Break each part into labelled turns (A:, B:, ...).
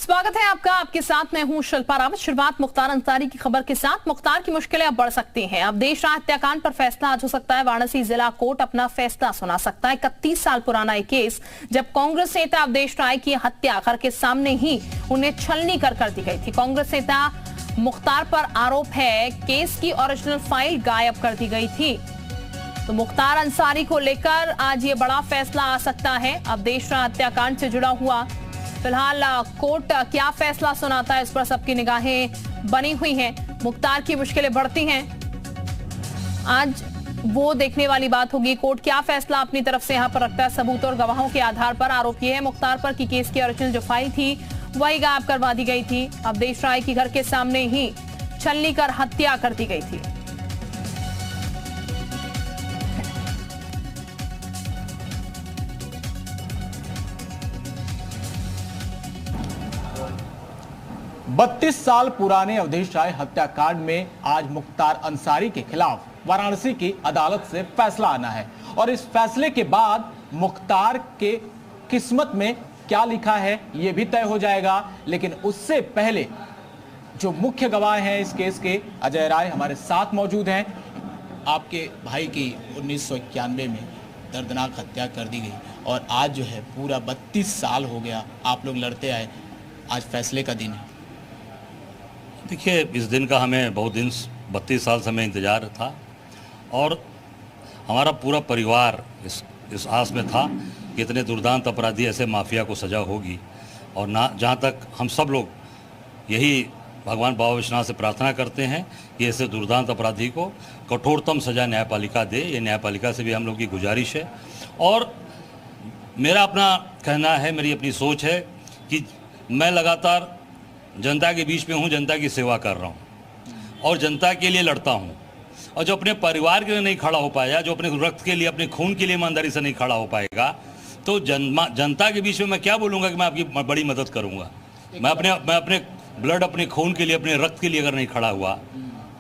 A: स्वागत है आपका। आपके साथ मैं हूं शिल्पा रावत। शुरुआत मुख्तार अंसारी की खबर के साथ। मुख्तार की मुश्किलें अब बढ़ सकती हैं। अब देश राय हत्याकांड पर फैसला आज हो सकता है। वाराणसी जिला कोर्ट अपना फैसला सुना सकता है। 31 साल पुराना एक केस, जब कांग्रेस नेता अवधेश राय की हत्या घर के सामने ही उन्हें छलनी कर दी गई थी। कांग्रेस नेता मुख्तार पर आरोप है केस की ओरिजिनल फाइल गायब कर दी गई थी। तो मुख्तार अंसारी को लेकर आज ये बड़ा फैसला आ सकता है। अवधेश राय हत्याकांड से जुड़ा हुआ फिलहाल कोर्ट क्या फैसला सुनाता है, इस पर सबकी निगाहें बनी हुई हैं। मुख्तार की मुश्किलें बढ़ती हैं, आज वो देखने वाली बात होगी कोर्ट क्या फैसला अपनी तरफ से यहां पर रखता है। सबूत और गवाहों के आधार पर आरोप यह है मुख्तार पर कि केस की ओरिजिनल जो फाइल थी वही गायब करवा दी गई थी। अवधेश राय की घर के सामने ही छलनी कर हत्या कर दी गई थी।
B: बत्तीस साल पुराने अवधेश राय हत्याकांड में आज मुख्तार अंसारी के खिलाफ वाराणसी की अदालत से फैसला आना है और इस फैसले के बाद मुख्तार के किस्मत में क्या लिखा है यह भी तय हो जाएगा। लेकिन उससे पहले जो मुख्य गवाह हैं इस केस के, अजय राय हमारे साथ मौजूद हैं। आपके भाई की 1991 में दर्दनाक हत्या कर दी गई और आज जो है पूरा 32 साल हो गया आप लोग लड़ते आए, आज फैसले का दिन है।
C: देखिए, इस दिन का हमें बहुत दिन 32 साल से हमें इंतज़ार था और हमारा पूरा परिवार इस आस में था कि इतने दुर्दांत अपराधी ऐसे माफिया को सज़ा होगी। और ना जहाँ तक हम सब लोग यही भगवान बाबा विश्वनाथ से प्रार्थना करते हैं कि ऐसे दुर्दांत अपराधी को कठोरतम सज़ा न्यायपालिका दे। ये न्यायपालिका से भी हम लोग की गुजारिश है और मेरा अपना कहना है, मेरी अपनी सोच है कि मैं लगातार जनता के बीच में हूँ, जनता की सेवा कर रहा हूँ और जनता के लिए लड़ता हूँ। और जो अपने परिवार के लिए नहीं खड़ा हो पाया, जो अपने रक्त के लिए, अपने खून के लिए ईमानदारी से नहीं खड़ा हो पाएगा, तो जनता के बीच में मैं क्या बोलूँगा कि मैं आपकी बड़ी मदद करूँगा। मैं अपने ब्लड, अपने खून के लिए, अपने रक्त के लिए अगर नहीं खड़ा हुआ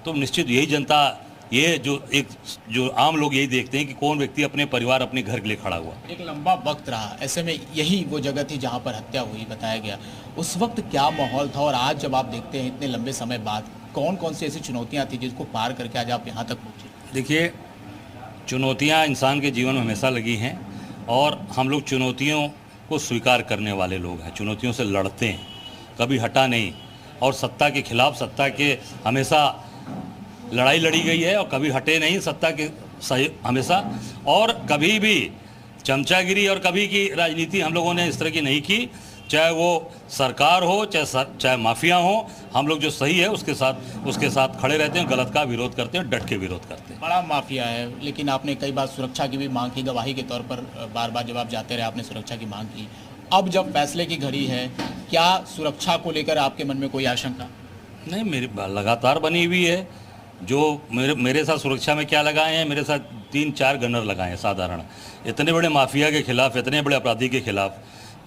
C: तो निश्चित यही जनता, ये जो आम लोग यही देखते हैं कि कौन व्यक्ति अपने परिवार, अपने घर के लिए खड़ा हुआ।
B: एक लंबा वक्त रहा, ऐसे में यही वो जगह थी जहां पर हत्या हुई, बताया गया। उस वक्त क्या माहौल था और आज जब आप देखते हैं इतने लंबे समय बाद, कौन कौन सी ऐसी चुनौतियां थी जिसको पार करके आज आप यहाँ तक पहुँचे?
C: देखिए, चुनौतियाँ इंसान के जीवन में हमेशा लगी हैं और हम लोग चुनौतियों को स्वीकार करने वाले लोग हैं, चुनौतियों से लड़ते हैं, कभी हटा नहीं। और सत्ता के खिलाफ, सत्ता के हमेशा लड़ाई लड़ी गई है और कभी हटे नहीं सत्ता के सही हमेशा। और कभी भी चमचागिरी और कभी की राजनीति हम लोगों ने इस तरह की नहीं की, चाहे वो सरकार हो चाहे माफिया हो। हम लोग जो सही है उसके साथ खड़े रहते हैं, गलत का विरोध करते हैं, डट के विरोध करते हैं।
B: बड़ा माफिया है, लेकिन आपने कई बार सुरक्षा की भी मांग की, गवाही के तौर पर बार बार जब आप जाते रहे आपने सुरक्षा की मांग की। अब जब फैसले की घड़ी है, क्या सुरक्षा को लेकर आपके मन में कोई आशंका?
C: नहीं, मेरी लगातार बनी हुई है। जो मेरे साथ सुरक्षा में क्या लगाए हैं, मेरे साथ 3-4 गनर लगाए हैं साधारण। इतने बड़े माफिया के खिलाफ, इतने बड़े अपराधी के खिलाफ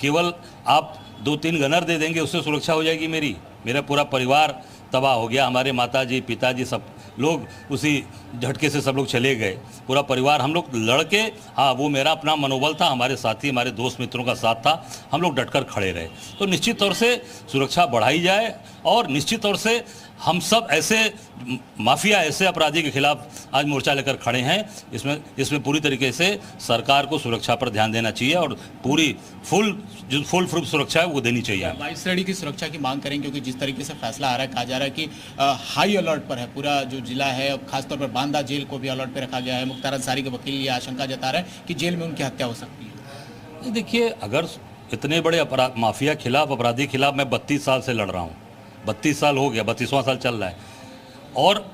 C: केवल आप 2-3 गनर दे देंगे, उससे सुरक्षा हो जाएगी मेरी? मेरा पूरा परिवार तबाह हो गया, हमारे माताजी, पिताजी सब लोग उसी झटके से सब लोग चले गए, पूरा परिवार। हम लोग लड़के, हाँ, वो मेरा अपना मनोबल था, हमारे साथी, हमारे दोस्त मित्रों का साथ था, हम लोग डटकर खड़े रहे। तो निश्चित तौर से सुरक्षा बढ़ाई जाए और निश्चित तौर से हम सब ऐसे माफिया, ऐसे अपराधी के खिलाफ आज मोर्चा लेकर खड़े हैं। इसमें पूरी तरीके से सरकार को सुरक्षा पर ध्यान देना चाहिए और पूरी फुल प्रूफ सुरक्षा है वो देनी चाहिए।
B: 22 श्रेणी की सुरक्षा की मांग करें, क्योंकि जिस तरीके से फैसला आ रहा है, कहा जा रहा है कि हाई अलर्ट पर है पूरा जो जिला है, खासतौर पर बांदा जेल को भी अलर्ट पर रखा गया है। मुख्तार अंसारी के वकील ये आशंका जता रहे हैं कि जेल में उनकी हत्या हो सकती है।
C: देखिए, अगर इतने बड़े माफिया खिलाफ, अपराधी खिलाफ मैं 32 साल से लड़ रहा हूँ, 32 साल हो गया, 32वां साल चल रहा है। और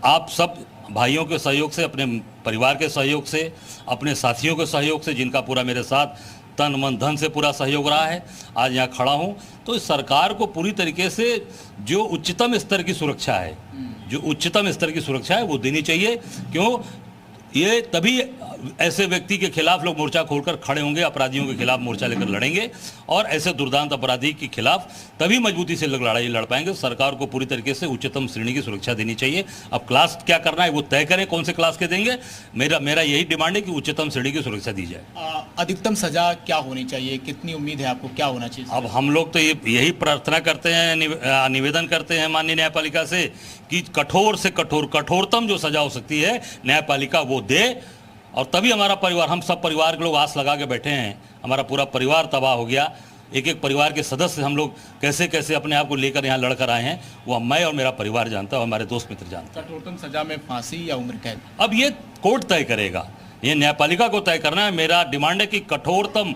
C: आप सब भाइयों के सहयोग से, अपने परिवार के सहयोग से, अपने साथियों के सहयोग से, जिनका पूरा मेरे साथ तन मन धन से पूरा सहयोग रहा है, आज यहाँ खड़ा हूँ। तो इस सरकार को पूरी तरीके से जो उच्चतम स्तर की सुरक्षा है, जो उच्चतम स्तर की सुरक्षा है वो देनी चाहिए। क्यों? ये तभी ऐसे व्यक्ति के खिलाफ लोग मोर्चा खोलकर खड़े होंगे, अपराधियों के खिलाफ मोर्चा लेकर लड़ेंगे और ऐसे दुर्दांत अपराधी के खिलाफ तभी मजबूती से लड़ाई लड़ पाएंगे। सरकार को पूरी तरीके से उच्चतम श्रेणी की सुरक्षा देनी चाहिए। अब क्लास क्या करना है वो तय करें, कौन से क्लास के देंगे। मेरा यही डिमांड है कि उच्चतम श्रेणी की सुरक्षा दी जाए।
B: अधिकतम सजा क्या होनी चाहिए, कितनी उम्मीद है आपको, क्या होना चाहिए?
C: अब हम लोग तो यही प्रार्थना करते हैं, निवेदन करते हैं माननीय न्यायपालिका से कि कठोर से कठोरतम जो सजा हो सकती है न्यायपालिका वो दे। और तभी हमारा परिवार, हम सब परिवार के लोग आस लगा के बैठे हैं, हमारा पूरा परिवार तबाह हो गया। एक एक परिवार के सदस्य हम लोग कैसे कैसे अपने आप को लेकर यहाँ लड़कर आए हैं वो मैं और मेरा परिवार जानता है और हमारे दोस्त मित्र जानते हैं।
B: कठोरतम सजा में फांसी या उम्र कैद?
C: अब ये कोर्ट तय करेगा, ये न्यायपालिका को तय करना है। मेरा डिमांड है कि कठोरतम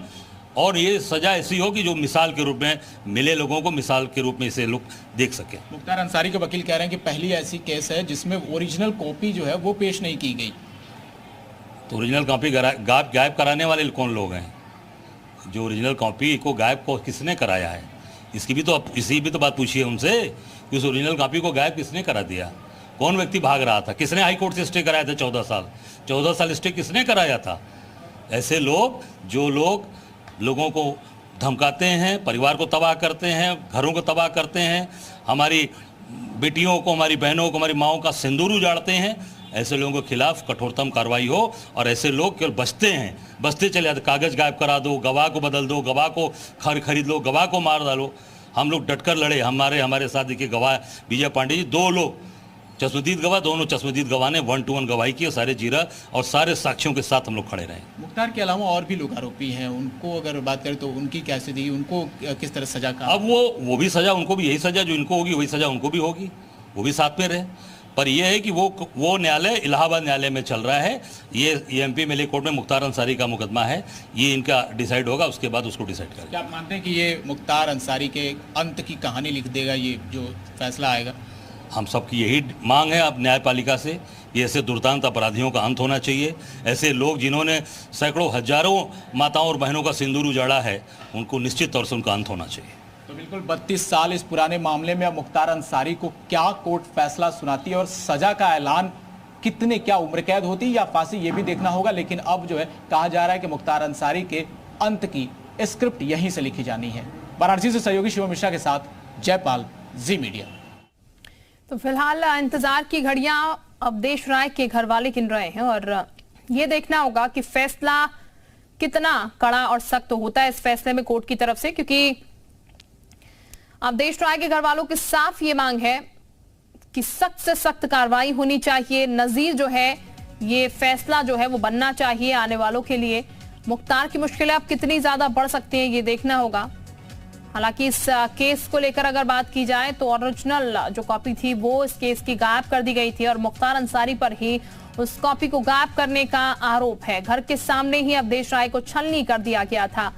C: और ये सजा ऐसी हो कि जो मिसाल के रूप में मिले, लोगों को मिसाल के रूप में इसे लोग देख सके।
B: मुख्तार अंसारी के वकील कह रहे हैं कि पहली ऐसी केस है जिसमें ओरिजिनल कॉपी जो है वो पेश नहीं की गई।
C: तो ओरिजिनल कॉपी गायब कराने वाले कौन लोग हैं? जो ओरिजिनल कॉपी को गायब को किसने कराया है, इसी भी तो बात पूछिए उनसे कि उस ओरिजिनल कॉपी को गायब किसने करा दिया? कौन व्यक्ति भाग रहा था? किसने हाई कोर्ट से स्टे कराया था? 14 साल स्टे किसने कराया था? ऐसे लोग, जो लोग लोगों को धमकाते हैं, परिवार को तबाह करते हैं, घरों को तबाह करते हैं, हमारी बेटियों को, हमारी बहनों को, हमारी माओं का सिंदूर उजाड़ते हैं, ऐसे लोगों के खिलाफ कठोरतम कार्रवाई हो। और ऐसे लोग केवल बचते चले जाते, कागज गायब करा दो, गवाह को बदल दो, गवाह को खरीद लो, गवाह को मार डालो। हम लोग डटकर लड़े। हमारे साथ देखिए गवाह विजय पांडे जी, 2 लोग चश्मदीद गवाह, दोनों चश्मदीद गवाह ने 1-to-1 गवाही की, सारे जीरा और सारे साक्ष्यों के साथ हम लोग खड़े रहे।
B: मुख्तार के अलावा और भी लोग आरोपी हैं, उनको अगर बात करें तो उनकी क्या स्थिति, उनको किस तरह सजा का?
C: अब वो भी सजा, उनको भी यही सजा जो इनको होगी वही सजा उनको भी होगी, वो भी साथ में रहे। पर यह है कि वो न्यायालय इलाहाबाद न्यायालय में चल रहा है। ये एमपी एमएलए कोर्ट में मुख्तार अंसारी का मुकदमा है, ये इनका डिसाइड होगा, उसके बाद उसको डिसाइड करेंगे।
B: क्या आप मानते हैं कि ये मुख्तार अंसारी के अंत की कहानी लिख देगा, ये जो फैसला आएगा?
C: हम सबकी यही मांग है अब न्यायपालिका से कि ऐसे दुर्दांत अपराधियों का अंत होना चाहिए। ऐसे लोग जिन्होंने सैकड़ों हजारों माताओं और बहनों का सिंदूर उजाड़ा है, उनको निश्चित तौर से उनका अंत होना चाहिए।
B: तो बिल्कुल 32 साल इस पुराने मामले में अब मुख्तार अंसारी को क्या कोर्ट फैसला सुनाती है और सजा का ऐलान कितने, क्या उम्र कैद होती या फांसी, ये भी देखना होगा। लेकिन अब जो है कहा जा रहा है कि मुख्तार अंसारी के अंत की स्क्रिप्ट यहीं से लिखी जानी है। वाराणसी से सहयोगी शिव मिश्रा के साथ जयपाल, जी मीडिया।
A: तो फिलहाल इंतजार की घड़ियां अवधेश राय के घर वाले गिन रहे हैं और ये देखना होगा कि फैसला कितना कड़ा और सख्त होता है इस फैसले में कोर्ट की तरफ से, क्योंकि अवधेश राय के घर वालों की साफ ये मांग है कि सख्त से सख्त कार्रवाई होनी चाहिए। नजीर जो है, ये फैसला जो है वो बनना चाहिए आने वालों के लिए। मुख्तार की मुश्किलें अब कितनी ज्यादा बढ़ सकती हैं ये देखना होगा। हालांकि इस केस को लेकर अगर बात की जाए तो ओरिजिनल जो कॉपी थी वो इस केस की गायब कर दी गई थी और मुख्तार अंसारी पर ही उस कॉपी को गायब करने का आरोप है। घर के सामने ही अवधेश राय को छलनी कर दिया गया था।